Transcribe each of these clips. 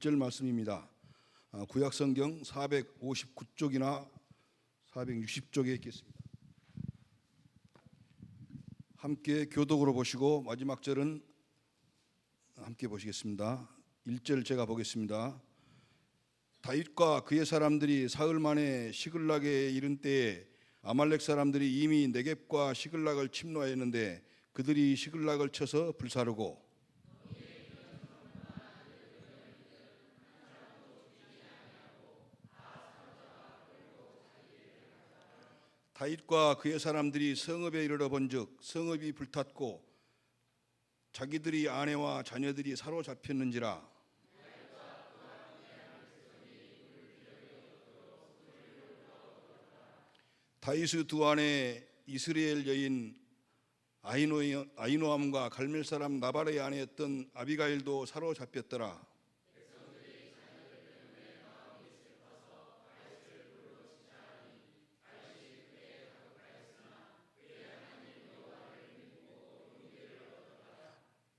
절 말씀입니다. 구약성경 459쪽이나 460쪽에 있겠습니다. 함께 교독으로 보시고 마지막 절은 함께 보시겠습니다. 1절 제가 보겠습니다. 다윗과 그의 사람들이 사흘 만에 시글락에 이른 때에 아말렉 사람들이 이미 네겝과 시글락을 침노하였는데 그들이 시글락을 쳐서 불사르고 다윗과 그의 사람들이 성읍에 이르러 본즉 성읍이 불탔고 자기들이 아내와 자녀들이 사로잡혔는지라. 다윗의 두 아내 이스라엘 여인 아히노암과 갈멜 사람 나발의 아내였던 아비가일도 사로잡혔더라.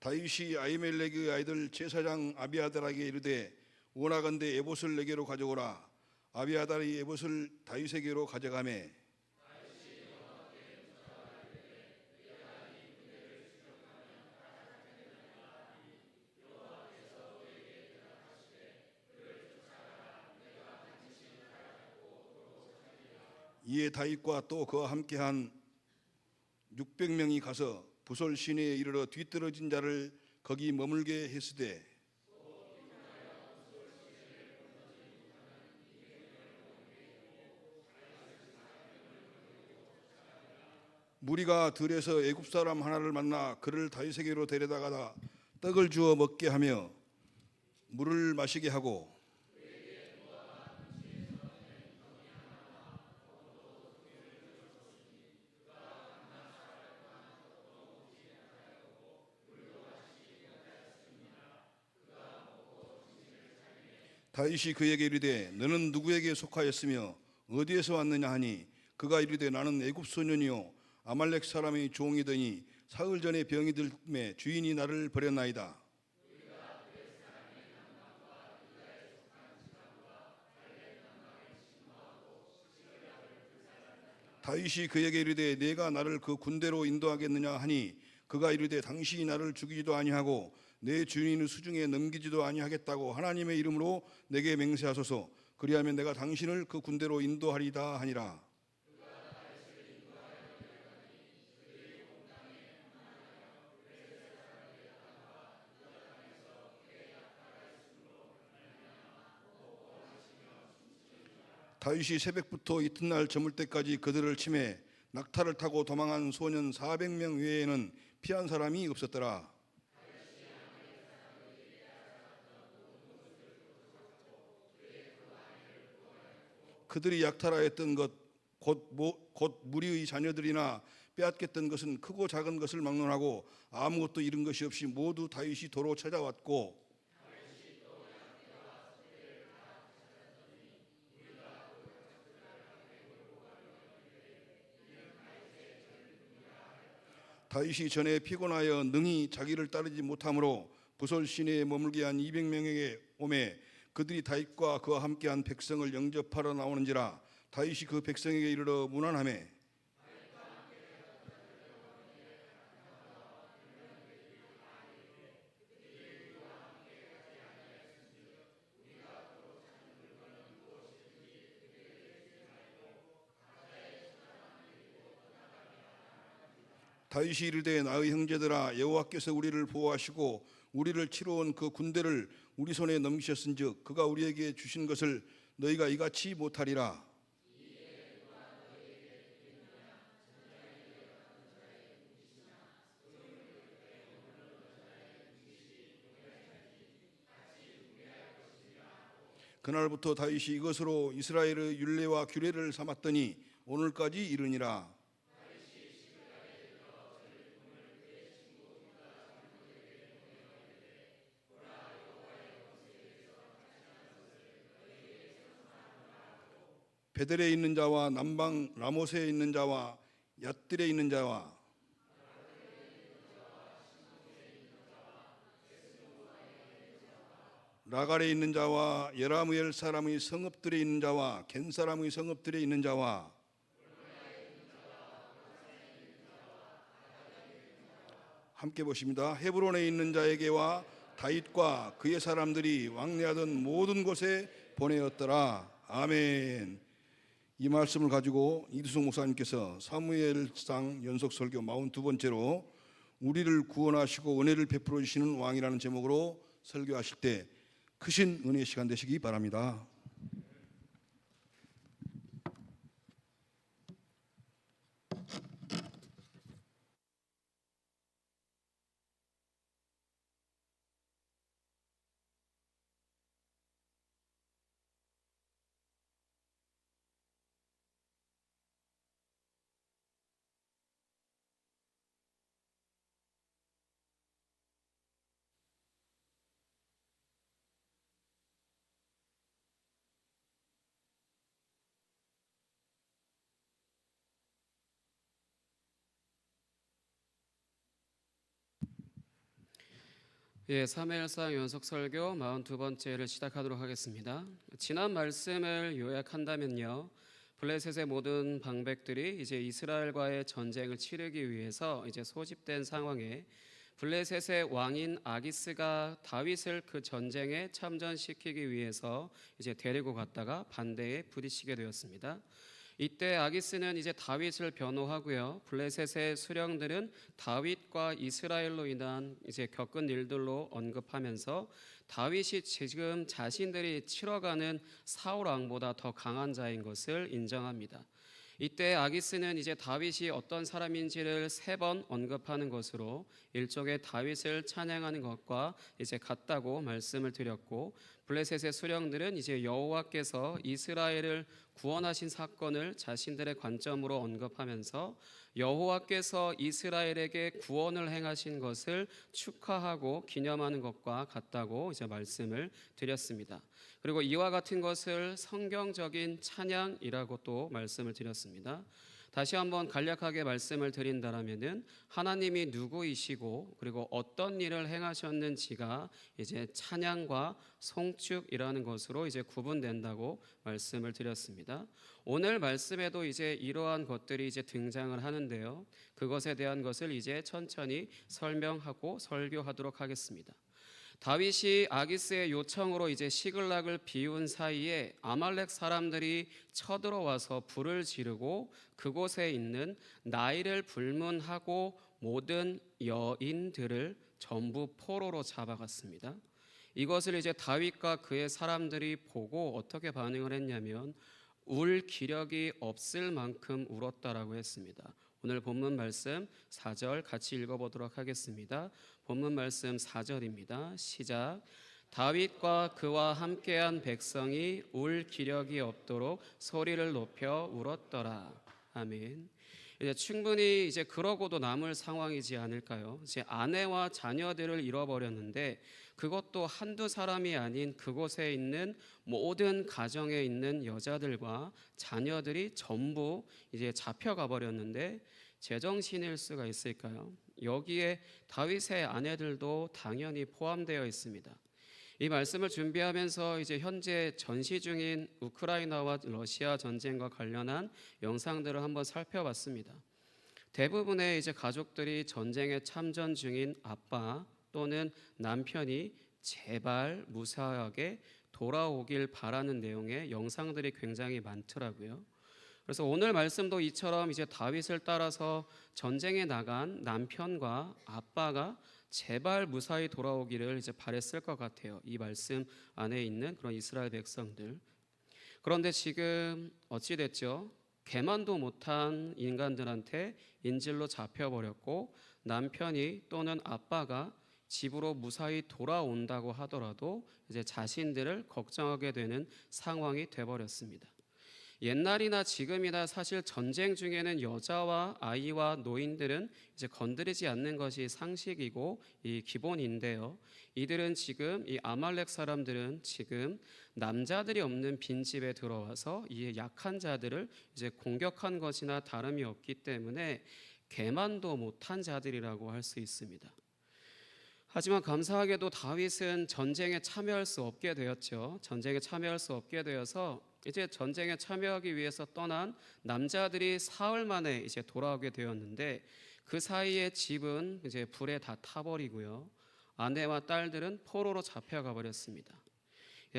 다윗이 아히멜렉의 아이들 제사장 아비아달에게 이르되 원하건대 에봇을 내게로 가져오라. 아비아달이 에봇을 다윗에게로 가져가매 이에 다윗과 또 그와 함께한 600명이 가서 부솔 시내에 이르러 뒤떨어진 자를 거기 머물게 했으되 무리가 들에서 애굽 사람 하나를 만나 그를 다윗에게로 데려다가 떡을 주어 먹게 하며 물을 마시게 하고 다윗이 그에게 이르되 너는 누구에게 속하였으며 어디에서 왔느냐 하니 그가 이르되 나는 애굽 소년이요 아말렉 사람의 종이더니 사흘 전에 병이 들매 주인이 나를 버렸나이다. 다윗이 그에게 이르되 내가 나를 그 군대로 인도하겠느냐 하니 그가 이르되 당신이 나를 죽이지도 아니하고 내 주인의 수중에 넘기지도 아니하겠다고 하나님의 이름으로 내게 맹세하소서. 그리하면 내가 당신을 그 군대로 인도하리다 하니라. 다윗이 새벽부터 이튿날 저물 때까지 그들을 치매 낙타를 타고 도망한 소년 400명 외에는 피한 사람이 없었더라. 그들이 약탈하였던 것 곧 무리의 자녀들이나 빼앗겼던 것은 크고 작은 것을 막론하고 아무것도 잃은 것이 없이 모두 다윗이 도로 찾아왔고 다윗이 전에 피곤하여 능히 자기를 따르지 못하므로 부솔 시내에 머물게 한 200명에게 오매 그들이 다윗과 그와 함께한 백성을 영접하러 나오는지라. 다윗이 그 백성에게 이르러 문안하매 다윗이 이르되 나의 형제들아 여호와께서 우리를 보호하시고 우리를 치러 온 그 군대를 우리 손에 넘기셨은즉 그가 우리에게 주신 것을 너희가 이같이 못하리라. 그날부터 다윗이 이것으로 이스라엘의 율례와 규례를 삼았더니 오늘까지 이르니라. 베델에 있는 자와 남방 라모스에 있는 자와 얏들에 있는 자와 라갈에 있는 자와 여라무엘 사람의 성읍들에 있는 자와 겐 사람의 성읍들에 있는 자와 함께 보십니다. 헤브론에 있는 자에게와 다윗과 그의 사람들이 왕래하던 모든 곳에 보내었더라. 아멘. 이 말씀을 가지고 이두성 목사님께서 사무엘상 연속 설교 42번째로 우리를 구원하시고 은혜를 베풀어 주시는 왕이라는 제목으로 설교하실 때 크신 은혜의 시간 되시기 바랍니다. 사무엘상 연속 설교 42번째를 시작하도록 하겠습니다. 지난 말씀을 요약한다면요, 블레셋의 모든 방백들이 이제 이스라엘과의 전쟁을 치르기 위해서 이제 소집된 상황에 블레셋의 왕인 아기스가 다윗을 그 전쟁에 참전시키기 위해서 이제 데리고 갔다가 반대에 부딪히게 되었습니다. 이때 아기스는 이제 다윗을 변호하고요. 블레셋의 수령들은 다윗과 이스라엘로 인한 이제 겪은 일들로 언급하면서 다윗이 지금 자신들이 치러가는 사울 왕보다 더 강한 자인 것을 인정합니다. 이때 아기스는 이제 다윗이 어떤 사람인지를 3번 언급하는 것으로 일종의 다윗을 찬양하는 것과 이제 같다고 말씀을 드렸고, 블레셋의 수령들은 이제 여호와께서 이스라엘을 구원하신 사건을 자신들의 관점으로 언급하면서 여호와께서 이스라엘에게 구원을 행하신 것을 축하하고 기념하는 것과 같다고 이제 말씀을 드렸습니다. 그리고 이와 같은 것을 성경적인 찬양이라고 또 말씀을 드렸습니다. 다시 한번 간략하게 말씀을 드린다라면은 하나님이 누구이시고 그리고 어떤 일을 행하셨는지가 이제 찬양과 송축이라는 것으로 이제 구분된다고 말씀을 드렸습니다. 오늘 말씀에도 이제 이러한 것들이 이제 등장을 하는데요. 그것에 대한 것을 이제 천천히 설명하고 설교하도록 하겠습니다. 다윗이 아기스의 요청으로 이제 시글락을 비운 사이에 아말렉 사람들이 쳐들어와서 불을 지르고 그곳에 있는 나일을 불문하고 모든 여인들을 전부 포로로 잡아갔습니다. 이것을 이제 다윗과 그의 사람들이 보고 어떻게 반응을 했냐면 울 기력이 없을 만큼 울었다라고 했습니다. 오늘 본문 말씀 4절 같이 읽어보도록 하겠습니다. 본문 말씀 4절입니다. 시작. 다윗과 그와 함께한 백성이 울 기력이 없도록 소리를 높여 울었더라. 아멘. 이제 충분히 이제 그러고도 남을 상황이지 않을까요? 이제 아내와 자녀들을 잃어버렸는데 그것도 한두 사람이 아닌 그곳에 있는 모든 가정에 있는 여자들과 자녀들이 전부 이제 잡혀가 버렸는데 제정신일 수가 있을까요? 여기에 다윗의 아내들도 당연히 포함되어 있습니다. 이 말씀을 준비하면서 이제 현재 전시 중인 우크라이나와 러시아 전쟁과 관련한 영상들을 한번 살펴봤습니다. 대부분의 이제 가족들이 전쟁에 참전 중인 아빠 또는 남편이 제발 무사하게 돌아오길 바라는 내용의 영상들이 굉장히 많더라고요. 그래서 오늘 말씀도 이처럼 이제 다윗을 따라서 전쟁에 나간 남편과 아빠가 제발 무사히 돌아오기를 이제 바랬을 것 같아요. 이 말씀 안에 있는 그런 이스라엘 백성들. 그런데 지금 어찌 됐죠? 개만도 못한 인간들한테 인질로 잡혀버렸고 남편이 또는 아빠가 집으로 무사히 돌아온다고 하더라도 이제 자신들을 걱정하게 되는 상황이 돼버렸습니다. 옛날이나 지금이나 사실 전쟁 중에는 여자와 아이와 노인들은 이제 건드리지 않는 것이 상식이고 이 기본인데요. 이들은 지금 이 아말렉 사람들은 지금 남자들이 없는 빈집에 들어와서 이 약한 자들을 이제 공격한 것이나 다름이 없기 때문에 개만도 못한 자들이라고 할 수 있습니다. 하지만 감사하게도 다윗은 전쟁에 참여할 수 없게 되었죠. 전쟁에 참여할 수 없게 되어서 이제 전쟁에 참여하기 위해서 떠난 남자들이 사흘 만에 이제 돌아오게 되었는데, 그 사이에 집은 이제 불에 다 타버리고요. 아내와 딸들은 포로로 잡혀가 버렸습니다.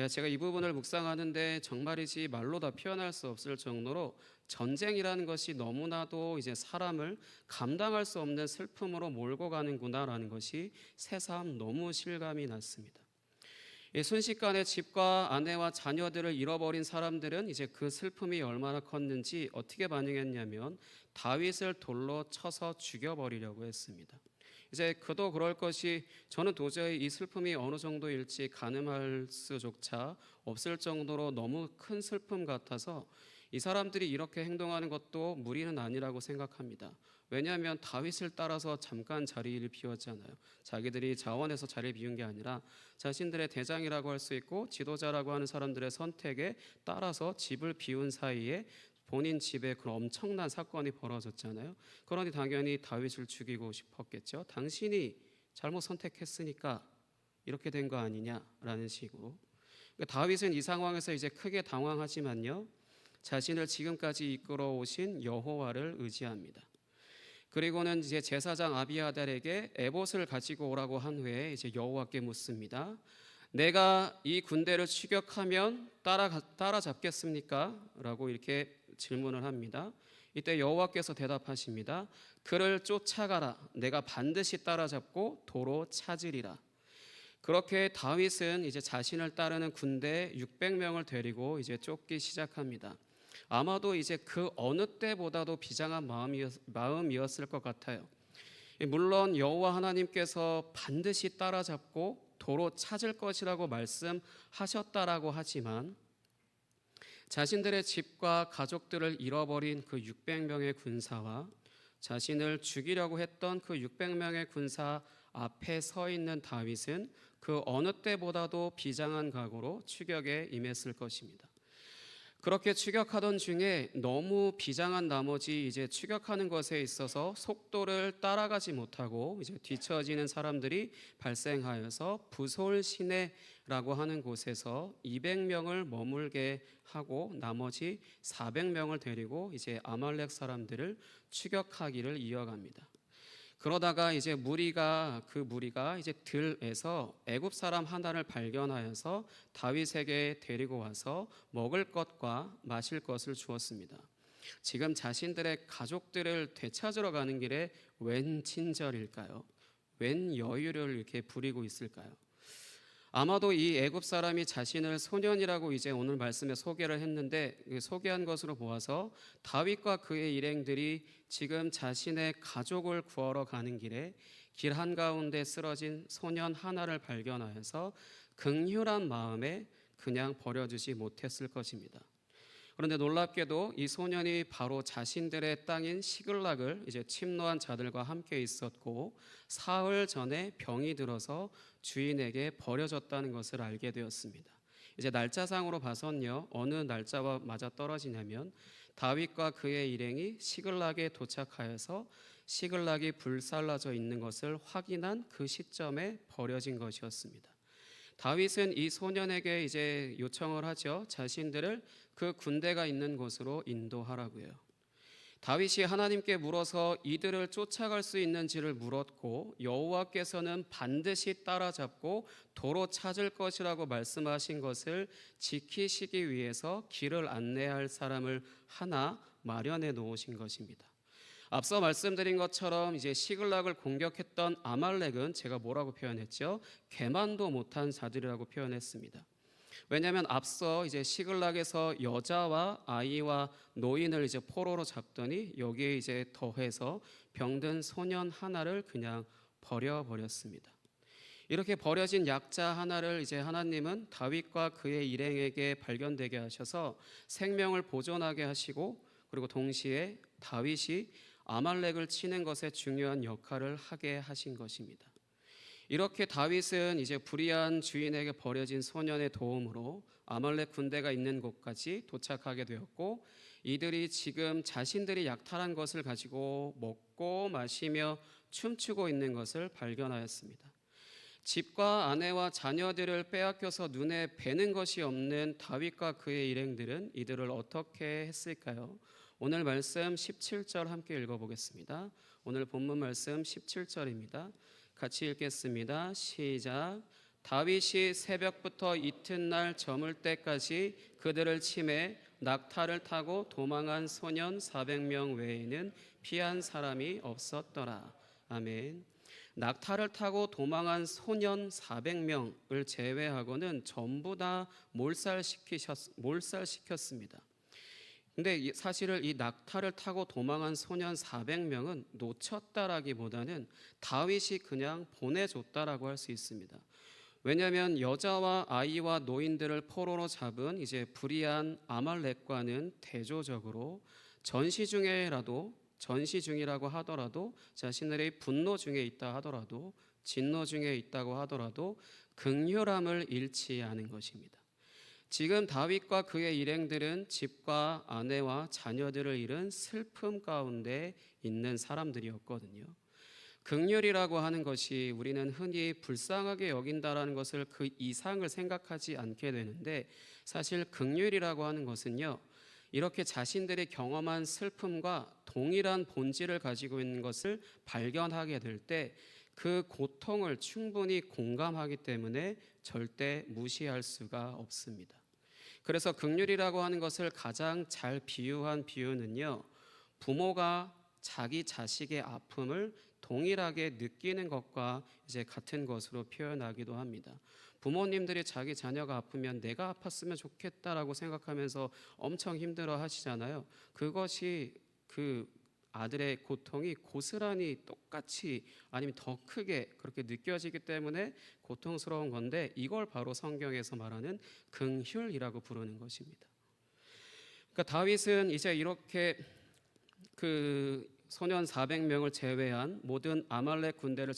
제가 이 부분을 묵상하는데 정말이지 말로 다 표현할 수 없을 정도로 전쟁이라는 것이 너무나도 이제 사람을 감당할 수 없는 슬픔으로 몰고 가는구나라는 것이 새삼 너무 실감이 났습니다. 순식간에 집과 아내와 자녀들을 잃어버린 사람들은 이제 그 슬픔이 얼마나 컸는지 어떻게 반응했냐면 다윗을 돌로 쳐서 죽여버리려고 했습니다. 이제 그도 그럴 것이, 저는 도저히 이 슬픔이 어느 정도일지 가늠할 수조차 없을 정도로 너무 큰 슬픔 같아서 이 사람들이 이렇게 행동하는 것도 무리는 아니라고 생각합니다. 왜냐하면 다윗을 따라서 잠깐 자리를 비웠잖아요. 자기들이 자원해서 자리를 비운 게 아니라 자신들의 대장이라고 할 수 있고 지도자라고 하는 사람들의 선택에 따라서 집을 비운 사이에 본인 집에 그런 엄청난 사건이 벌어졌잖아요. 그러니 당연히 다윗을 죽이고 싶었겠죠. 당신이 잘못 선택했으니까 이렇게 된 거 아니냐라는 식으로. 그러니까 다윗은 이 상황에서 이제 크게 당황하지만요, 자신을 지금까지 이끌어 오신 여호와를 의지합니다. 그리고는 이제 제사장 아비아달에게 에봇을 가지고 오라고 한 후에 이제 여호와께 묻습니다. 내가 이 군대를 추격하면 따라잡겠습니까? 라고 이렇게 질문을 합니다. 이때 여호와께서 대답하십니다. 그를 쫓아가라. 내가 반드시 따라잡고 도로 찾으리라. 그렇게 다윗은 이제 자신을 따르는 군대 600명을 데리고 이제 쫓기 시작합니다. 아마도 이제 그 어느 때보다도 비장한 마음이었을 것 같아요. 물론 여호와 하나님께서 반드시 따라잡고 도로 찾을 것이라고 말씀하셨다라고 하지만 자신들의 집과 가족들을 잃어버린 그 600명의 군사와 자신을 죽이려고 했던 그 600명의 군사 앞에 서 있는 다윗은 그 어느 때보다도 비장한 각오로 추격에 임했을 것입니다. 그렇게 추격하던 중에 너무 비장한 나머지 이제 추격하는 것에 있어서 속도를 따라가지 못하고 이제 뒤처지는 사람들이 발생하여서 부솔 시내라고 하는 곳에서 200명을 머물게 하고 나머지 400명을 데리고 이제 아말렉 사람들을 추격하기를 이어갑니다. 그러다가 이제 그 무리가 이제 들에서 애굽 사람 하나를 발견하여서 다윗에게 데리고 와서 먹을 것과 마실 것을 주었습니다. 지금 자신들의 가족들을 되찾으러 가는 길에 웬 친절일까요? 웬 여유를 이렇게 부리고 있을까요? 아마도 이 애굽 사람이 자신을 소년이라고 이제 오늘 말씀에 소개를 했는데, 소개한 것으로 보아서 다윗과 그의 일행들이 지금 자신의 가족을 구하러 가는 길에 길 한가운데 쓰러진 소년 하나를 발견하여서 긍휼한 마음에 그냥 버려주지 못했을 것입니다. 그런데 놀랍게도 이 소년이 바로 자신들의 땅인 시글락을 이제 침노한 자들과 함께 있었고 사흘 전에 병이 들어서 주인에게 버려졌다는 것을 알게 되었습니다. 이제 날짜상으로 봐선요, 어느 날짜와 맞아 떨어지냐면 다윗과 그의 일행이 시글락에 도착하여서 시글락이 불살라져 있는 것을 확인한 그 시점에 버려진 것이었습니다. 다윗은 이 소년에게 이제 요청을 하죠. 자신들을 그 군대가 있는 곳으로 인도하라고요. 다윗이 하나님께 물어서 이들을 쫓아갈 수 있는지를 물었고 여호와께서는 반드시 따라잡고 도로 찾을 것이라고 말씀하신 것을 지키시기 위해서 길을 안내할 사람을 하나 마련해 놓으신 것입니다. 앞서 말씀드린 것처럼 이제 시글락을 공격했던 아말렉은 제가 뭐라고 표현했죠? 개만도 못한 자들이라고 표현했습니다. 왜냐하면 앞서 이제 시글락에서 여자와 아이와 노인을 이제 포로로 잡더니 여기에 이제 더해서 병든 소년 하나를 그냥 버렸습니다. 이렇게 버려진 약자 하나를 이제 하나님은 다윗과 그의 일행에게 발견되게 하셔서 생명을 보존하게 하시고, 그리고 동시에 다윗이 아말렉을 치는 것에 중요한 역할을 하게 하신 것입니다. 이렇게 다윗은 이제 불의한 주인에게 버려진 소년의 도움으로 아말렉 군대가 있는 곳까지 도착하게 되었고, 이들이 지금 자신들이 약탈한 것을 가지고 먹고 마시며 춤추고 있는 것을 발견하였습니다. 집과 아내와 자녀들을 빼앗겨서 눈에 뵈는 것이 없는 다윗과 그의 일행들은 이들을 어떻게 했을까요? 오늘 말씀 17절 함께 읽어보겠습니다. 오늘 본문 말씀 17절입니다. 같이 읽겠습니다. 시작. 다윗이 새벽부터 이튿날 저물 때까지 그들을 치매 낙타를 타고 도망한 소년 400명 외에는 피한 사람이 없었더라. 아멘. 낙타를 타고 도망한 소년 400명을 제외하고는 전부 다 몰살시켰습니다. 근데 사실은 이 낙타를 타고 도망한 소년 400명은 놓쳤다라기보다는 다윗이 그냥 보내줬다라고 할 수 있습니다. 왜냐하면 여자와 아이와 노인들을 포로로 잡은 이제 불의한 아말렉과는 대조적으로 전시 중이라고 하더라도 자신들의 분노 중에 있다 하더라도 진노 중에 있다고 하더라도 긍휼함을 잃지 않은 것입니다. 지금 다윗과 그의 일행들은 집과 아내와 자녀들을 잃은 슬픔 가운데 있는 사람들이었거든요. 긍휼이라고 하는 것이 우리는 흔히 불쌍하게 여긴다라는 것을 그 이상을 생각하지 않게 되는데, 사실 긍휼이라고 하는 것은요, 이렇게 자신들이 경험한 슬픔과 동일한 본질을 가지고 있는 것을 발견하게 될 때 그 고통을 충분히 공감하기 때문에 절대 무시할 수가 없습니다. 그래서 긍휼이라고 하는 것을 가장 잘 비유한 비유는요, 부모가 자기 자식의 아픔을 동일하게 느끼는 것과 이제 같은 것으로 표현하기도 합니다. 부모님들이 자기 자녀가 아프면 내가 아팠으면 좋겠다라고 생각하면서 엄청 힘들어 하시잖아요. 그것이 그 아들의 고통이 고스란히 똑같이 아니면 더 크게 그렇게 느껴지기 때문에 고통스러운 건데, 이걸 바로 성경에서 말하는 긍휼이라고 부르는 것입니다. 그러니까 다윗은 이제 이렇게 그 소년 400명을 제외한 모든 아말렉 군대를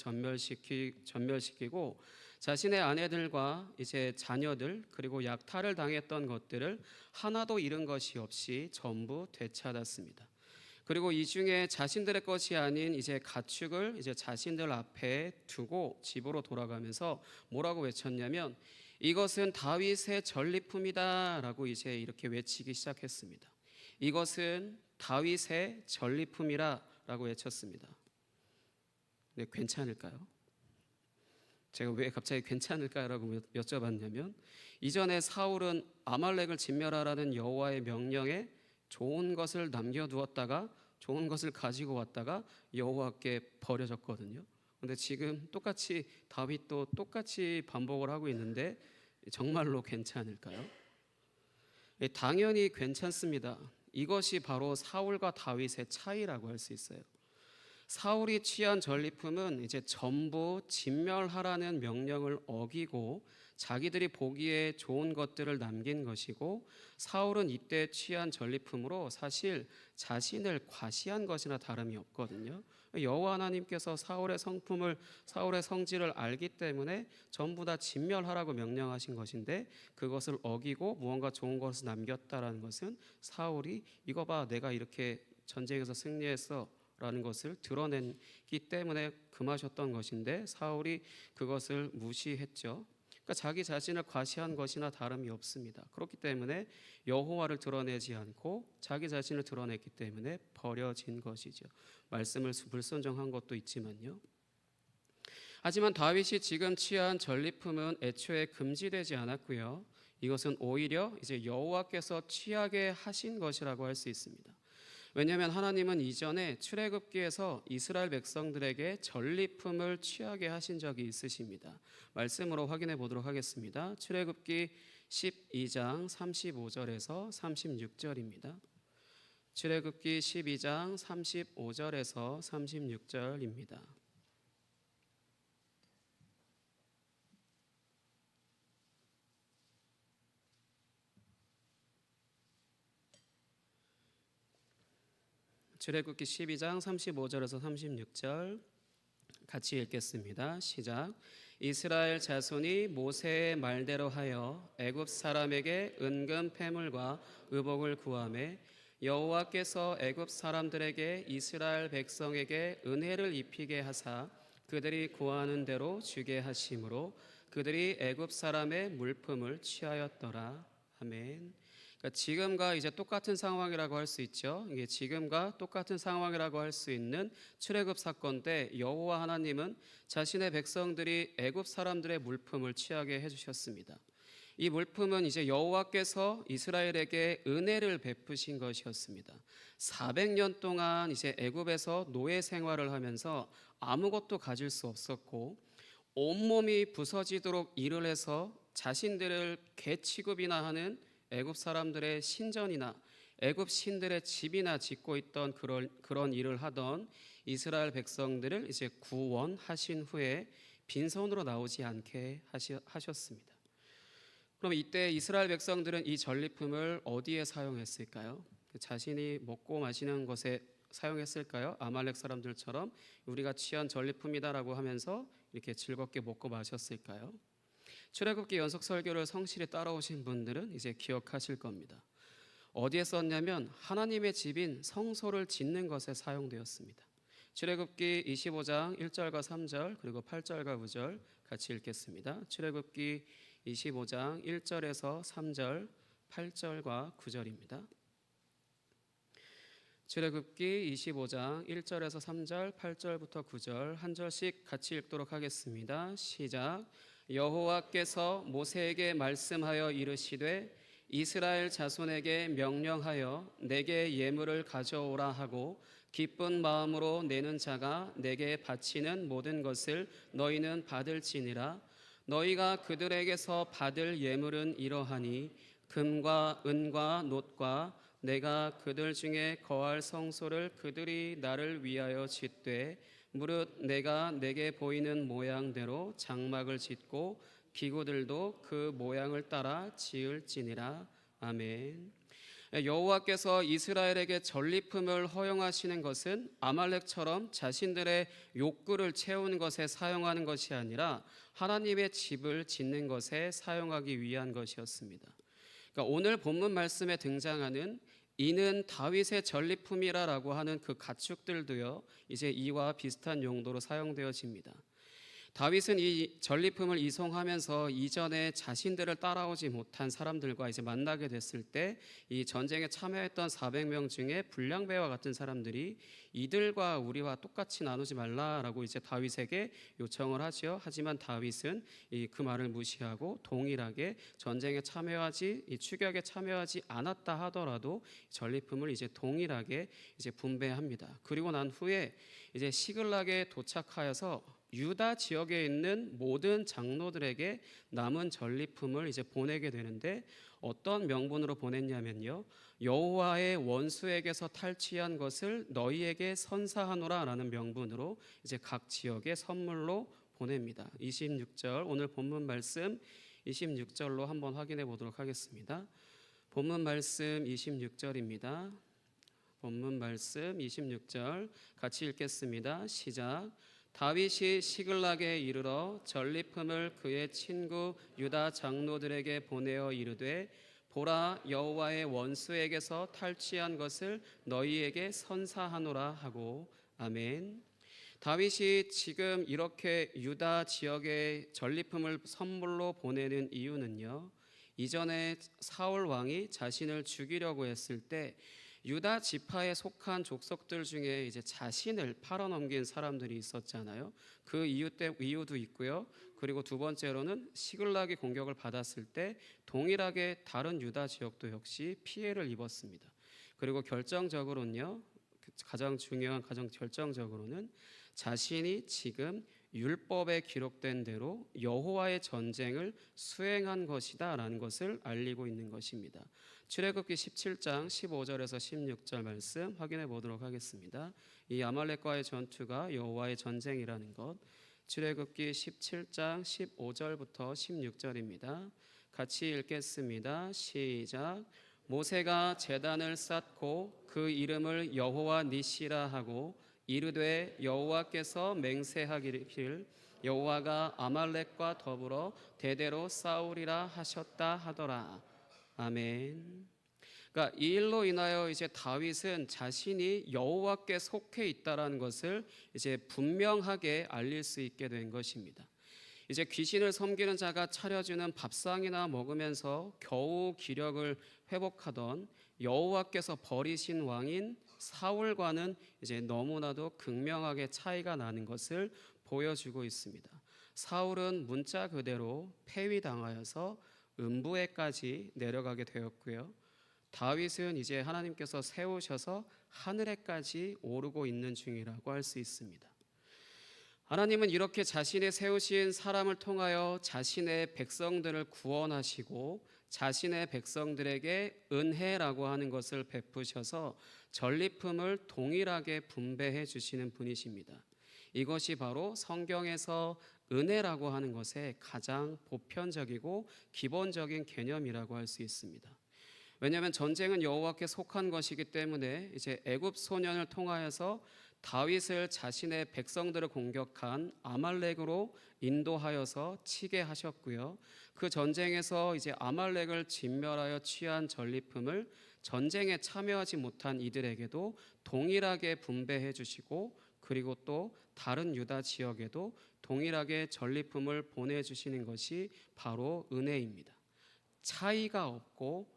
전멸시키고 자신의 아내들과 이제 자녀들 그리고 약탈을 당했던 것들을 하나도 잃은 것이 없이 전부 되찾았습니다. 그리고 이 중에 자신들의 것이 아닌 이제 가축을 이제 자신들 앞에 두고 집으로 돌아가면서 뭐라고 외쳤냐면, 이것은 다윗의 전리품이다라고 이제 이렇게 외치기 시작했습니다. 이것은 다윗의 전리품이라고 외쳤습니다. 네, 괜찮을까요? 제가 왜 갑자기 괜찮을까라고 여쭤봤냐면, 이전에 사울은 아말렉을 진멸하라는 여호와의 명령에 좋은 것을 남겨두었다가 좋은 것을 가지고 왔다가 여호와께 버려졌거든요. 그런데 지금 똑같이 다윗도 똑같이 반복을 하고 있는데 정말로 괜찮을까요? 당연히 괜찮습니다. 이것이 바로 사울과 다윗의 차이라고 할 수 있어요. 사울이 취한 전리품은 이제 전부 진멸하라는 명령을 어기고 자기들이 보기에 좋은 것들을 남긴 것이고, 사울은 이때 취한 전리품으로 사실 자신을 과시한 것이나 다름이 없거든요. 여호와 하나님께서 사울의 성질을 알기 때문에 전부 다 진멸하라고 명령하신 것인데, 그것을 어기고 무언가 좋은 것을 남겼다라는 것은 사울이 이거 봐, 내가 이렇게 전쟁에서 승리했어 라는 것을 드러냈기 때문에 금하셨던 것인데, 사울이 그것을 무시했죠. 그러니까 자기 자신을 과시한 것이나 다름이 없습니다. 그렇기 때문에 여호와를 드러내지 않고 자기 자신을 드러냈기 때문에 버려진 것이죠. 말씀을 불순종한 것도 있지만요. 하지만 다윗이 지금 취한 전리품은 애초에 금지되지 않았고요. 이것은 오히려 이제 여호와께서 취하게 하신 것이라고 할 수 있습니다. 왜냐하면 하나님은 이전에 출애굽기에서 이스라엘 백성들에게 전리품을 취하게 하신 적이 있으십니다. 말씀으로 확인해 보도록 하겠습니다. 출애굽기 12장 35절에서 36절입니다. 출애굽기 12장 35절에서 36절입니다. 출애굽기 12장 35절에서 36절 같이 읽겠습니다. 시작. 이스라엘 자손이 모세의 말대로 하여 애굽 사람에게 은금 패물과 의복을 구하매, 여호와께서 애굽 사람들에게 이스라엘 백성에게 은혜를 입히게 하사 그들이 구하는 대로 주게 하심으로 그들이 애굽 사람의 물품을 취하였더라. 아멘. 그러니까 지금과 이제 똑같은 상황이라고 할 수 있죠. 이게 지금과 똑같은 상황이라고 할 수 있는 출애굽 사건 때 여호와 하나님은 자신의 백성들이 애굽 사람들의 물품을 취하게 해주셨습니다. 이 물품은 이제 여호와께서 이스라엘에게 은혜를 베푸신 것이었습니다. 400년 동안 이제 애굽에서 노예 생활을 하면서 아무것도 가질 수 없었고 온몸이 부서지도록 일을 해서 자신들을 개 취급이나 하는 애굽 사람들의 신전이나 애굽 신들의 집이나 짓고 있던 그런 일을 하던 이스라엘 백성들을 이제 구원하신 후에 빈손으로 나오지 않게 하셨습니다. 그럼 이때 이스라엘 백성들은 이 전리품을 어디에 사용했을까요? 자신이 먹고 마시는 것에 사용했을까요? 아말렉 사람들처럼 우리가 취한 전리품이다라고 하면서 이렇게 즐겁게 먹고 마셨을까요? 출애굽기 연속 설교를 성실히 따라오신 분들은 이제 기억하실 겁니다. 어디에 썼냐면 하나님의 집인 성소를 짓는 것에 사용되었습니다. 출애굽기 25장 1절과 3절 그리고 8절과 9절 같이 읽겠습니다. 출애굽기 25장 1절에서 3절, 8절과 9절입니다. 출애굽기 25장 1절에서 3절, 8절부터 9절 한 절씩 같이 읽도록 하겠습니다. 시작. 여호와께서 모세에게 말씀하여 이르시되 이스라엘 자손에게 명령하여 내게 예물을 가져오라 하고 기쁜 마음으로 내는 자가 내게 바치는 모든 것을 너희는 받을지니라. 너희가 그들에게서 받을 예물은 이러하니 금과 은과 놋과 내가 그들 중에 거할 성소를 그들이 나를 위하여 짓되 무릇 내가 내게 보이는 모양대로 장막을 짓고 기구들도 그 모양을 따라 지을지니라. 아멘. 여호와께서 이스라엘에게 전리품을 허용하시는 것은 아말렉처럼 자신들의 욕구를 채우는 것에 사용하는 것이 아니라 하나님의 집을 짓는 것에 사용하기 위한 것이었습니다. 그러니까 오늘 본문 말씀에 등장하는 이는 다윗의 전리품이라라고 하는 그 가축들도요 이제 이와 비슷한 용도로 사용되어집니다. 다윗은 이 전리품을 이송하면서 이전에 자신들을 따라오지 못한 사람들과 이제 만나게 됐을 때 이 전쟁에 참여했던 400명 중에 불량배와 같은 사람들이 이들과 우리와 똑같이 나누지 말라라고 이제 다윗에게 요청을 하죠. 하지만 다윗은 그 말을 무시하고 동일하게 전쟁에 참여하지 추격에 참여하지 않았다 하더라도 전리품을 이제 동일하게 이제 분배합니다. 그리고 난 후에 이제 시글락에 도착하여서 유다 지역에 있는 모든 장로들에게 남은 전리품을 이제 보내게 되는데 어떤 명분으로 보냈냐면요. 여호와의 원수에게서 탈취한 것을 너희에게 선사하노라라는 명분으로 이제 각 지역에 선물로 보냅니다. 26절 오늘 본문 말씀 26절로 한번 확인해 보도록 하겠습니다. 본문 말씀 26절입니다. 본문 말씀 26절 같이 읽겠습니다. 시작. 다윗이 시글락에 이르러 전리품을 그의 친구 유다 장로들에게 보내어 이르되 보라 여호와의 원수에게서 탈취한 것을 너희에게 선사하노라 하고 아멘. 다윗이 지금 이렇게 유다 지역에 전리품을 선물로 보내는 이유는요. 이전에 사울 왕이 자신을 죽이려고 했을 때 유다 지파에 속한 족속들 중에 이제 자신을 팔아넘긴 사람들이 있었잖아요. 그 이유도 있고요. 그리고 두 번째로는 시글락이 공격을 받았을 때 동일하게 다른 유다 지역도 역시 피해를 입었습니다. 그리고 결정적으로는요. 가장 결정적으로는 자신이 지금 율법에 기록된 대로 여호와의 전쟁을 수행한 것이다라는 것을 알리고 있는 것입니다. 출애굽기 17장 15절에서 16절 말씀 확인해 보도록 하겠습니다. 이 아말렉과의 전투가 여호와의 전쟁이라는 것. 출애굽기 17장 15절부터 16절입니다. 같이 읽겠습니다. 시작. 모세가 제단을 쌓고 그 이름을 여호와 니시라 하고 이르되 여호와께서 맹세하기를 여호와가 아말렉과 더불어 대대로 싸우리라 하셨다 하더라. 아멘. 그러니까 이 일로 인하여 이제 다윗은 자신이 여호와께 속해 있다라는 것을 이제 분명하게 알릴 수 있게 된 것입니다. 이제 귀신을 섬기는 자가 차려주는 밥상이나 먹으면서 겨우 기력을 회복하던 여호와께서 버리신 왕인 사울과는 이제 너무나도 극명하게 차이가 나는 것을 보여주고 있습니다. 사울은 문자 그대로 폐위당하여서 음부에까지 내려가게 되었고요. 다윗은 이제 하나님께서 세우셔서 하늘에까지 오르고 있는 중이라고 할 수 있습니다. 하나님은 이렇게 자신의 세우신 사람을 통하여 자신의 백성들을 구원하시고 자신의 백성들에게 은혜라고 하는 것을 베푸셔서 전리품을 동일하게 분배해 주시는 분이십니다. 이것이 바로 성경에서 은혜라고 하는 것의 가장 보편적이고 기본적인 개념이라고 할 수 있습니다. 왜냐하면 전쟁은 여호와께 속한 것이기 때문에 이제 애굽 소년을 통하여서 다윗을 자신의 백성들을 공격한 아말렉으로 인도하여서 치게 하셨고요. 그 전쟁에서 이제 아말렉을 진멸하여 취한 전리품을 전쟁에 참여하지 못한 이들에게도 동일하게 분배해 주시고, 그리고 또 다른 유다 지역에도 동일하게 전리품을 보내주시는 것이 바로 은혜입니다. 차이가 없고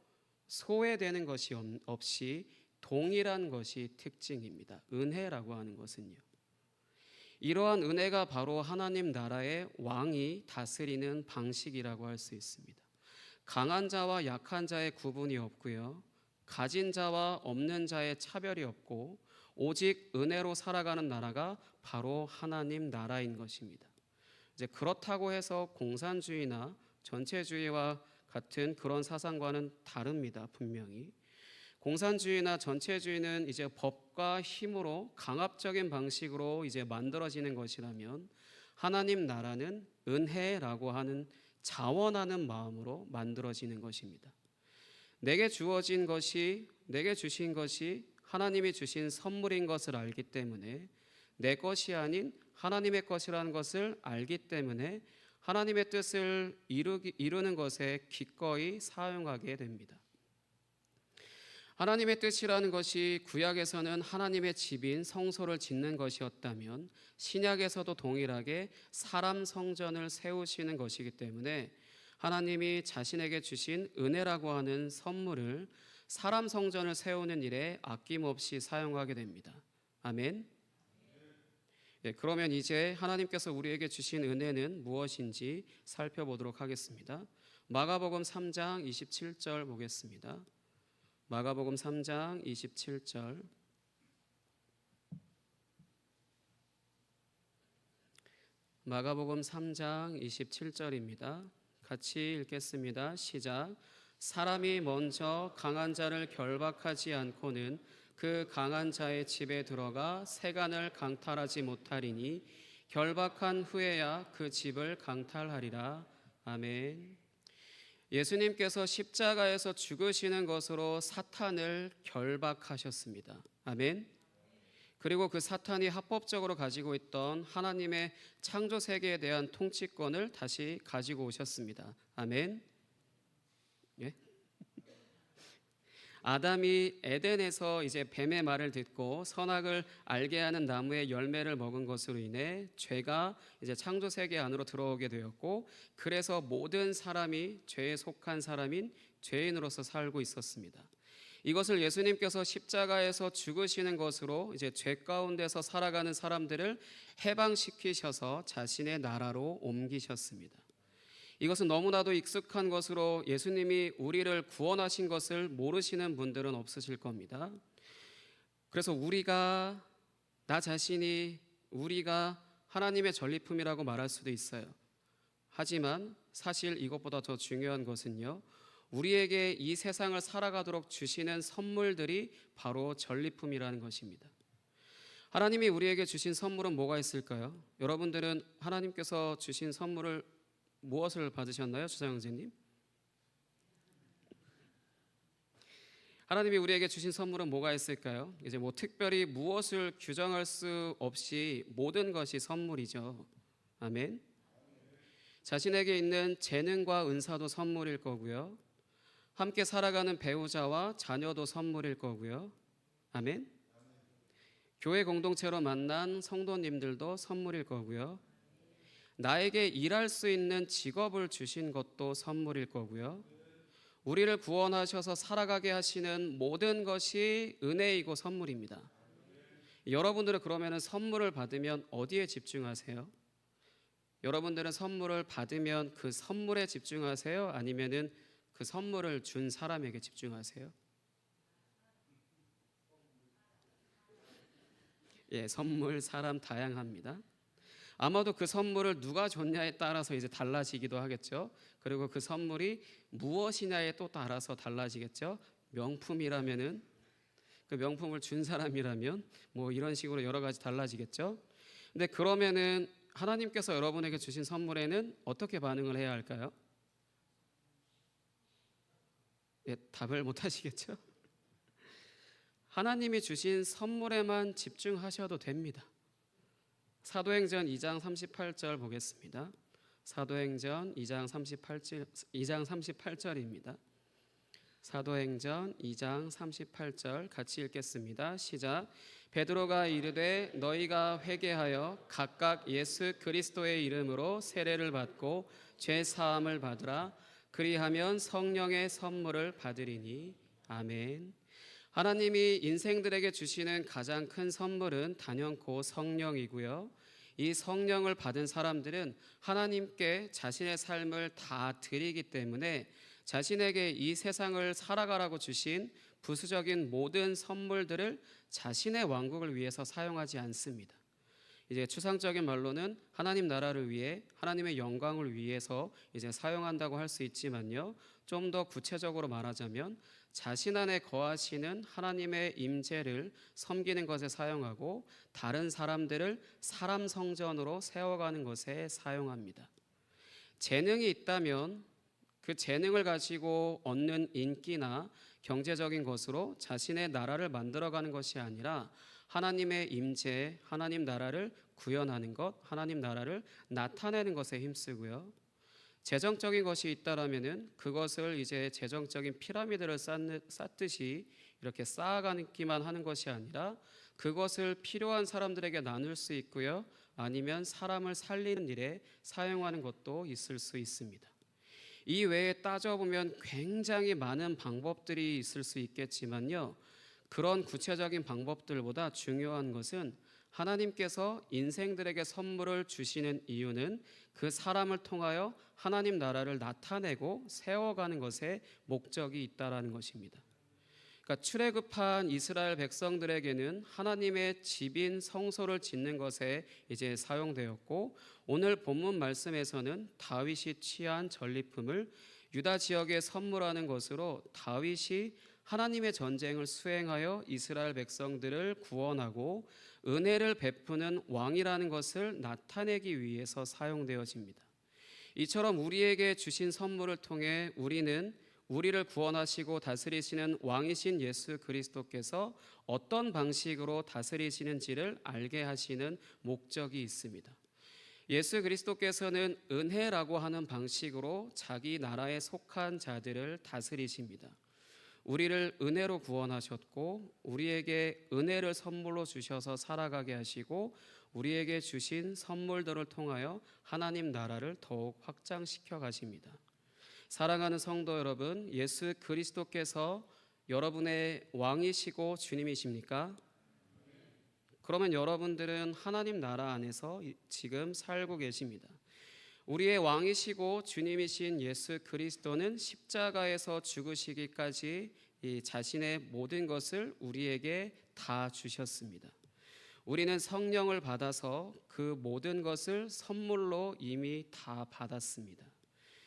소외되는 것이 없이 동일한 것이 특징입니다. 은혜라고 하는 것은요. 이러한 은혜가 바로 하나님 나라의 왕이 다스리는 방식이라고 할 수 있습니다. 강한 자와 약한 자의 구분이 없고요. 가진 자와 없는 자의 차별이 없고 오직 은혜로 살아가는 나라가 바로 하나님 나라인 것입니다. 이제 그렇다고 해서 공산주의나 전체주의와 같은 그런 사상과는 다릅니다. 분명히 공산주의나 전체주의는 이제 법과 힘으로 강압적인 방식으로 이제 만들어지는 것이라면, 하나님 나라는 은혜라고 하는 자원하는 마음으로 만들어지는 것입니다. 내게 주어진 것이, 내게 주신 것이 하나님이 주신 선물인 것을 알기 때문에, 내 것이 아닌 하나님의 것이라는 것을 알기 때문에 하나님의 뜻을 이루는 것에 기꺼이 사용하게 됩니다. 하나님의 뜻이라는 것이 구약에서는 하나님의 집인 성소를 짓는 것이었다면, 신약에서도 동일하게 사람 성전을 세우시는 것이기 때문에 하나님이 자신에게 주신 은혜라고 하는 선물을 사람 성전을 세우는 일에 아낌없이 사용하게 됩니다. 아멘. 그러면 이제 하나님께서 우리에게 주신 은혜는 무엇인지 살펴보도록 하겠습니다. 마가복음 3장 27절 보겠습니다. 마가복음 3장 27절. 마가복음 3장 27절입니다. 같이 읽겠습니다. 시작. 사람이 먼저 강한 자를 결박하지 않고는 그 강한 자의 집에 들어가 세간을 강탈하지 못하리니 결박한 후에야 그 집을 강탈하리라. 아멘. 예수님께서 십자가에서 죽으시는 것으로 사탄을 결박하셨습니다. 아멘. 그리고 그 사탄이 합법적으로 가지고 있던 하나님의 창조 세계에 대한 통치권을 다시 가지고 오셨습니다. 아멘. 예? 아담이 에덴에서 이제 뱀의 말을 듣고 선악을 알게 하는 나무의 열매를 먹은 것으로 인해 죄가 이제 창조 세계 안으로 들어오게 되었고, 그래서 모든 사람이 죄에 속한 사람인 죄인으로서 살고 있었습니다. 이것을 예수님께서 십자가에서 죽으시는 것으로 이제 죄 가운데서 살아가는 사람들을 해방시키셔서 자신의 나라로 옮기셨습니다. 이것은 너무나도 익숙한 것으로 예수님이 우리를 구원하신 것을 모르시는 분들은 없으실 겁니다. 그래서 나 자신이 우리가 하나님의 전리품이라고 말할 수도 있어요. 하지만 사실 이것보다 더 중요한 것은요, 우리에게 이 세상을 살아가도록 주시는 선물들이 바로 전리품이라는 것입니다. 하나님이 우리에게 주신 선물은 뭐가 있을까요? 여러분들은 하나님께서 주신 선물을 무엇을 받으셨나요, 주장 형제님? 하나님이 우리에게 주신 선물은 뭐가 있을까요? 이제 특별히 무엇을 규정할 수 없이 모든 것이 선물이죠. 아멘. 자신에게 있는 재능과 은사도 선물일 거고요. 함께 살아가는 배우자와 자녀도 선물일 거고요. 아멘. 교회 공동체로 만난 성도님들도 선물일 거고요. 나에게 일할 수 있는 직업을 주신 것도 선물일 거고요. 우리를 구원하셔서 살아가게 하시는 모든 것이 은혜이고 선물입니다. 여러분들은 그러면 선물을 받으면 어디에 집중하세요? 여러분들은 선물을 받으면 그 선물에 집중하세요? 아니면은 그 선물을 준 사람에게 집중하세요? 예, 선물 사람 다양합니다. 아마도 그 선물을 누가 줬냐에 따라서 이제 달라지기도 하겠죠. 그리고 그 선물이 무엇이냐에 또 따라서 달라지겠죠. 명품이라면은 그 명품을 준 사람이라면 뭐 이런 식으로 여러 가지 달라지겠죠. 근데 그러면은 하나님께서 여러분에게 주신 선물에는 어떻게 반응을 해야 할까요? 예, 답을 못 하시겠죠? 하나님이 주신 선물에만 집중하셔도 됩니다. 사도행전 2장 38절 보겠습니다. 사도행전 2장 38절입니다. 사도행전 2장 38절 같이 읽겠습니다. 시작. 베드로가 이르되 너희가 회개하여 각각 예수 그리스도의 이름으로 세례를 받고 죄 사함을 받으라. 그리하면 성령의 선물을 받으리니. 아멘. 하나님이 인생들에게 주시는 가장 큰 선물은 단연코 성령이고요. 이 성령을 받은 사람들은 하나님께 자신의 삶을 다 드리기 때문에 자신에게 이 세상을 살아가라고 주신 부수적인 모든 선물들을 자신의 왕국을 위해서 사용하지 않습니다. 이제 추상적인 말로는 하나님 나라를 위해 하나님의 영광을 위해서 이제 사용한다고 할 수 있지만요. 좀 더 구체적으로 말하자면 자신 안에 거하시는 하나님의 임재를 섬기는 것에 사용하고 다른 사람들을 사람 성전으로 세워가는 것에 사용합니다. 재능이 있다면 그 재능을 가지고 얻는 인기나 경제적인 것으로 자신의 나라를 만들어가는 것이 아니라 하나님의 임재, 하나님 나라를 구현하는 것, 하나님 나라를 나타내는 것에 힘쓰고요. 재정적인 것이 있다라면은 그것을 이제 재정적인 피라미드를 쌓듯이 이렇게 쌓아가기만 하는 것이 아니라 그것을 필요한 사람들에게 나눌 수 있고요. 아니면 사람을 살리는 일에 사용하는 것도 있을 수 있습니다. 이 외에 따져보면 굉장히 많은 방법들이 있을 수 있겠지만요. 그런 구체적인 방법들보다 중요한 것은 하나님께서 인생들에게 선물을 주시는 이유는 그 사람을 통하여 하나님 나라를 나타내고 세워가는 것에 목적이 있다라는 것입니다. 그러니까 출애굽한 이스라엘 백성들에게는 하나님의 집인 성소를 짓는 것에 이제 사용되었고, 오늘 본문 말씀에서는 다윗이 취한 전리품을 유다 지역에 선물하는 것으로 다윗이 하나님의 전쟁을 수행하여 이스라엘 백성들을 구원하고 은혜를 베푸는 왕이라는 것을 나타내기 위해서 사용되어집니다. 이처럼 우리에게 주신 선물을 통해 우리는 우리를 구원하시고 다스리시는 왕이신 예수 그리스도께서 어떤 방식으로 다스리시는지를 알게 하시는 목적이 있습니다. 예수 그리스도께서는 은혜라고 하는 방식으로 자기 나라에 속한 자들을 다스리십니다. 우리를 은혜로 구원하셨고 우리에게 은혜를 선물로 주셔서 살아가게 하시고 우리에게 주신 선물들을 통하여 하나님 나라를 더욱 확장시켜 가십니다. 사랑하는 성도 여러분, 예수 그리스도께서 여러분의 왕이시고 주님이십니까? 그러면 여러분들은 하나님 나라 안에서 지금 살고 계십니다. 우리의 왕이시고 주님이신 예수 그리스도는 십자가에서 죽으시기까지 이 자신의 모든 것을 우리에게 다 주셨습니다. 우리는 성령을 받아서 그 모든 것을 선물로 이미 다 받았습니다.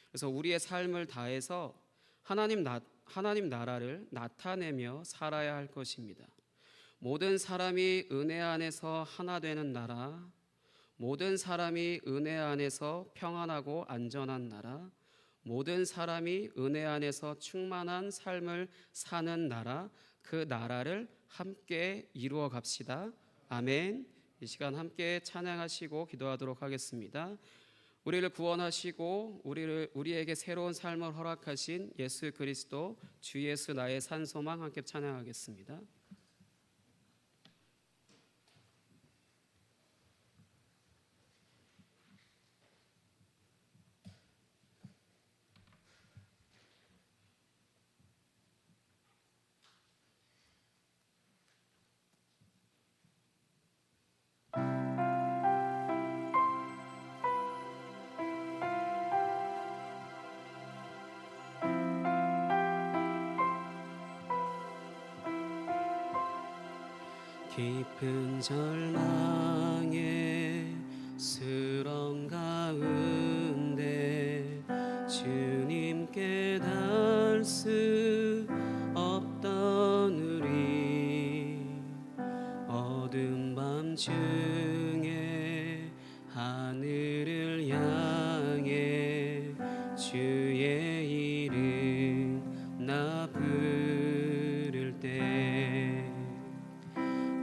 그래서 우리의 삶을 다해서 하나님 나라를 나타내며 살아야 할 것입니다. 모든 사람이 은혜 안에서 하나 되는 나라, 모든 사람이 은혜 안에서 평안하고 안전한 나라, 모든 사람이 은혜 안에서 충만한 삶을 사는 나라, 그 나라를 함께 이루어 갑시다. 아멘. 이 시간 함께 찬양하시고 기도하도록 하겠습니다. 우리를 구원하시고 우리에게 새로운 삶을 허락하신 예수 그리스도 주 예수 나의 산 소망 함께 찬양하겠습니다. 깊은 절망에 스런 가운데 주님께 닿을 수 없던 우리 어두운 밤중에 하늘을 향해 주의 이름 나 부를 때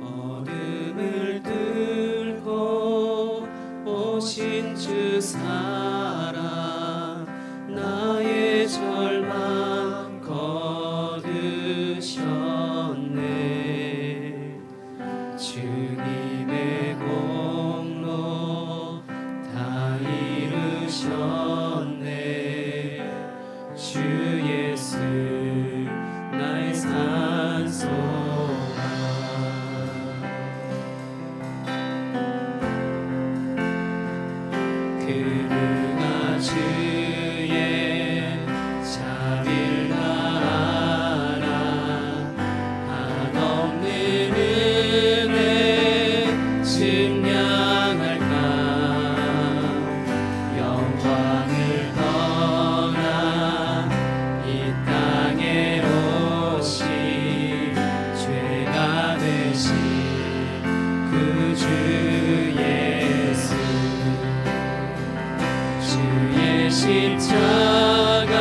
어둠을 뚫고 오신 주 사랑 나의 절망 거두셨네. 주님의 공로 다 이루셨네. 주 예수 나의 산소망. 그가 주의 자비를 알아 한없는 은혜 증량할까. 영광을 떠나 이 땅에 오신 죄가 되신 구주 예수. 주의 십자가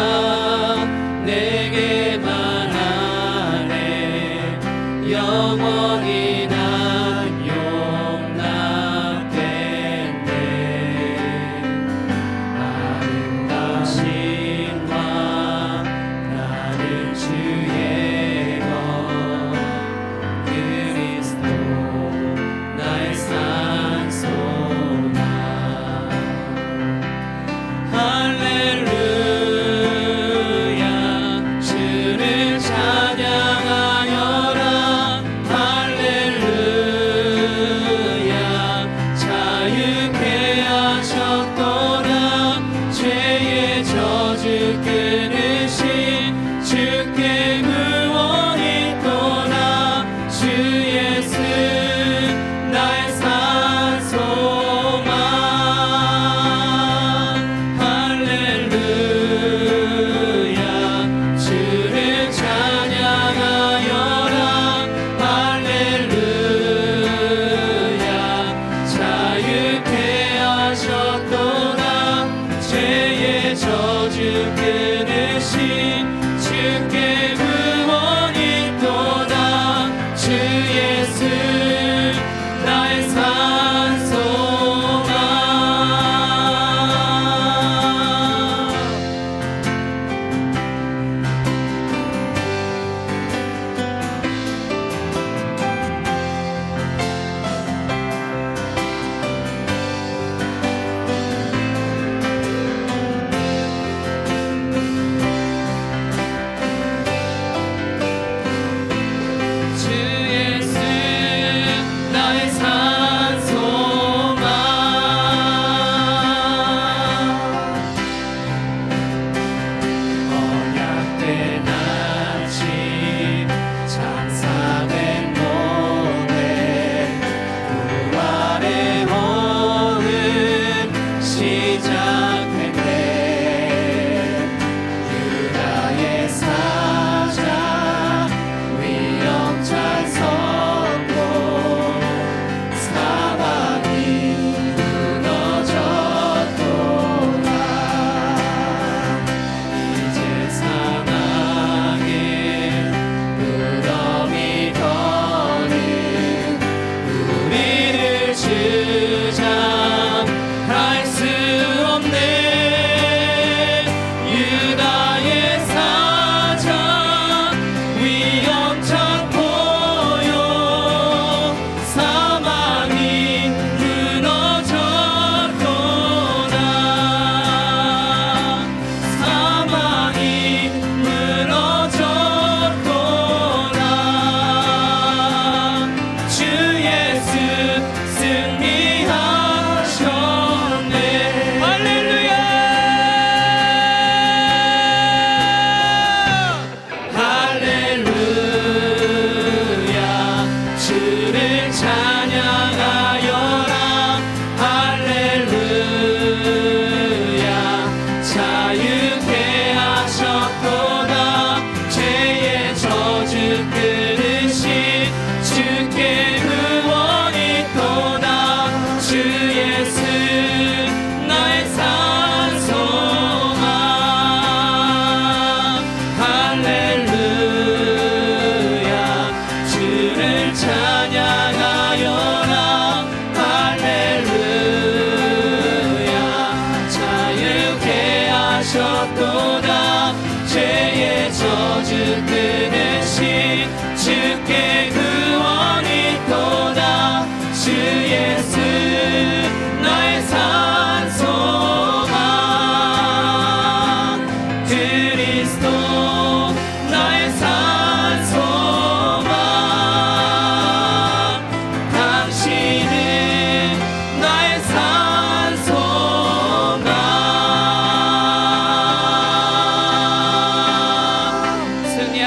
내게 말하네. 영원히 난 용납됐네. 아름다우신 왕 나는 주의 것 그리스도 나의 산 소망. 할렐루야 주를 찬양하여라. 할렐루야 자유케 하셨도다. 죄의 저주 끊으신 주께 구원 있도다. 주 예수 나의 산 소망. 할렐루야 주를 찬양하여라. 할렐루야 자유케 하셨도다. 죄의 저주 끊으신 주께 구원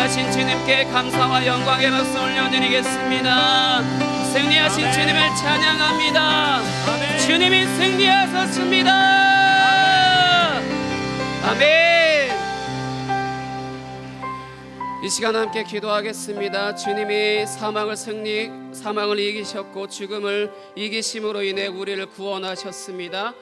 승리하신 주님께 감사와 영광의 박수 올려드리겠습니다. 승리하신 아멘. 주님을 찬양합니다. 아멘. 주님이 승리하셨습니다. 아멘. 이 시간 함께 기도하겠습니다. 주님이 사망을 이기셨고 죽음을 이기심으로 인해 우리를 구원하셨습니다.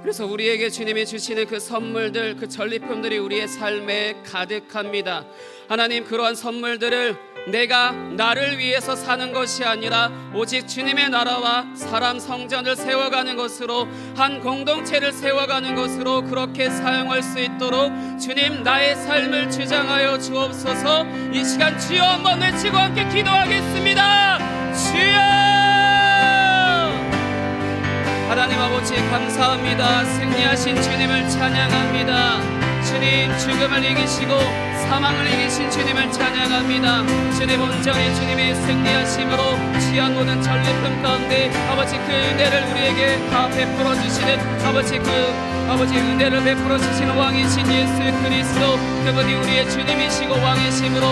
그래서 우리에게 주님이 주시는 그 선물들, 그 전리품들이 우리의 삶에 가득합니다. 하나님, 그러한 선물들을 내가 나를 위해서 사는 것이 아니라 오직 주님의 나라와 사람 성전을 세워가는 것으로, 한 공동체를 세워가는 것으로 그렇게 사용할 수 있도록 주님, 나의 삶을 주장하여 주옵소서. 이 시간 주여 한번 외치고 함께 기도하겠습니다. 주여! 하나님 아버지 감사합니다. 승리하신 주님을 찬양합니다. 주님, 죽음을 이기시고 사망을 이기신 주님을 찬양합니다. 주님, 온전히 주님의 승리하심으로 취한 모든 전리품 가운데 아버지 그 은혜를 우리에게 다 베풀어 주시는 아버지 은혜를 베풀어 주시는 왕이신 예수 그리스도, 그분이 우리의 주님이시고 왕이심으로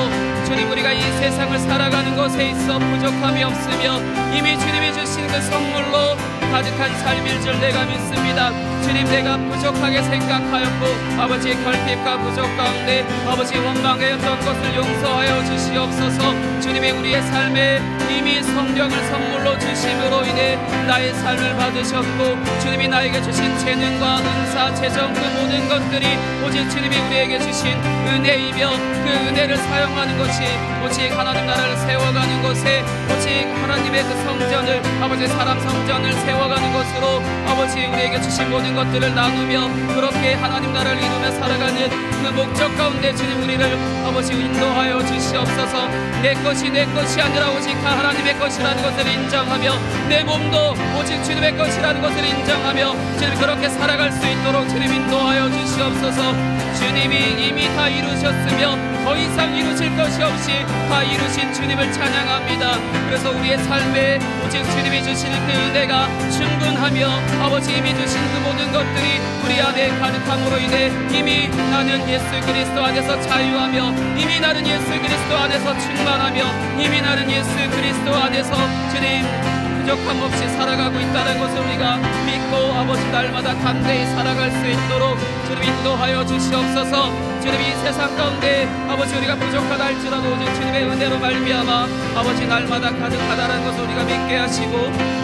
주님, 우리가 이 세상을 살아가는 것에 있어 부족함이 없으며 이미 주님이 주신 그 선물로 가득한 삶일 줄 내가 믿습니다. 주님, 내가 부족하게 생각하였고 아버지 결핍과 부족 가운데 아버지 원망하였던 것을 용서하여 주시옵소서. 주님이 우리의 삶에 이미 성령을 선물로 주심으로 인해 나의 삶을 받으셨고 주님이 나에게 주신 재능과 은사, 재정, 그 모든 것들이 오직 주님이 우리에게 주신 은혜이며 그 은혜를 사용하는 것이 오직 하나님 나라를 세워가는 것에, 오직 하나님의 그 성전을, 아버지 사람 성전을 세워가는 것으로 아버지 우리에게 주신 모든 것들을 나누며 그렇게 하나님 나라를 이루며 살아가는 그 목적 가운데 주님, 우리를 아버지 인도하여 주시옵소서. 내 것이 아니라 오직 하나님의 것이라는 것을 인정하며 내 몸도 오직 주님의 것이라는 것을 인정하며 주님, 그렇게 살아갈 수 있도록 주님 인도하여 주시옵소서. 주님이 이미 다 이루셨으며 더 이상 이루실 것이 없이 다 이루신 주님을 찬양합니다. 그래서 우리의 삶에 오직 주님이 주시는 그 은혜가 충분하며 아버지 이미 주신 그 모든 것들이 우리 안에 가득함으로 인해 이미 나는 예수 그리스도 안에서 자유하며 이미 나는 예수 그리스도 안에서 충만하며 이미 나는 예수 그리스도 안에서 주님 부족함 없이 살아가고 있다는 것을 우리가 믿고 아버지 날마다 담대히 살아갈 수 있도록 주님 인도하여 주시옵소서. 주님, 이 세상 가운데 아버지 우리가 부족하다 할지라도 오직 주님의 은혜로 말미암아 아버지 날마다 가득하다는 것을 우리가 믿게 하시고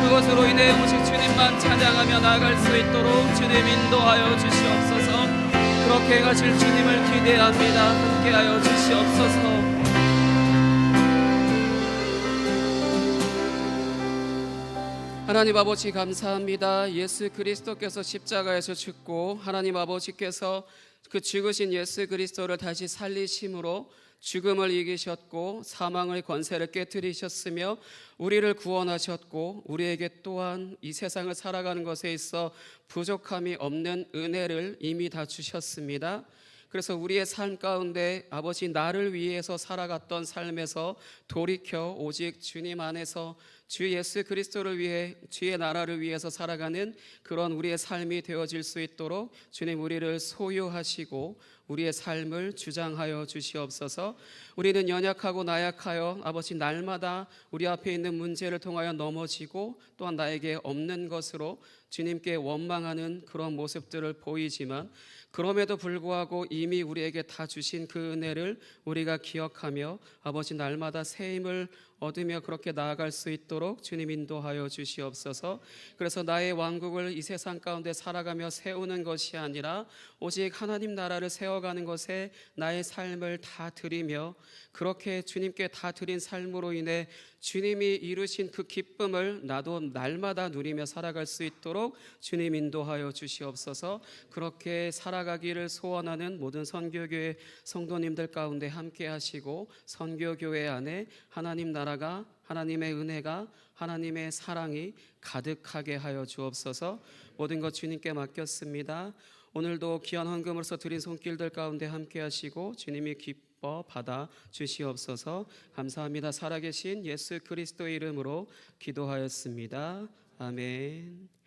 그것으로 인해 오직 주님만 찬양하며 나아갈 수 있도록 주님 인도하여 주시옵소서. 그렇게 행하실 주님을 기대합니다. 함께하여 주시옵소서. 하나님 아버지 감사합니다. 예수 그리스도께서 십자가에서 죽고 하나님 아버지께서 그 죽으신 예수 그리스도를 다시 살리심으로 죽음을 이기셨고 사망의 권세를 깨뜨리셨으며 우리를 구원하셨고 우리에게 또한 이 세상을 살아가는 것에 있어 부족함이 없는 은혜를 이미 다 주셨습니다. 그래서 우리의 삶 가운데 아버지 나를 위해서 살아갔던 삶에서 돌이켜 오직 주님 안에서 주 예수 그리스도를 위해 주의 나라를 위해서 살아가는 그런 우리의 삶이 되어질 수 있도록 주님 우리를 소유하시고 우리의 삶을 주장하여 주시옵소서. 우리는 연약하고 나약하여 아버지 날마다 우리 앞에 있는 문제를 통하여 넘어지고 또한 나에게 없는 것으로 주님께 원망하는 그런 모습들을 보이지만 그럼에도 불구하고 이미 우리에게 다 주신 그 은혜를 우리가 기억하며 아버지 날마다 새 힘을 얻으며 그렇게 나아갈 수 있도록 주님 인도하여 주시옵소서. 그래서 나의 왕국을 이 세상 가운데 살아가며 세우는 것이 아니라 오직 하나님 나라를 세워가는 것에 나의 삶을 다 드리며 그렇게 주님께 다 드린 삶으로 인해 주님이 이루신 그 기쁨을 나도 날마다 누리며 살아갈 수 있도록 주님 인도하여 주시옵소서. 그렇게 살아가기를 소원하는 모든 선교교회 성도님들 가운데 함께 하시고 선교교회 안에 하나님 나라가, 하나님의 은혜가, 하나님의 사랑이 가득하게 하여 주옵소서. 모든 것 주님께 맡겼습니다. 오늘도 귀한 헌금으로서 드린 손길들 가운데 함께 하시고 주님이 기뻐 받아 주시옵소서. 감사합니다. 살아계신 예수 그리스도의 이름으로 기도하였습니다. 아멘.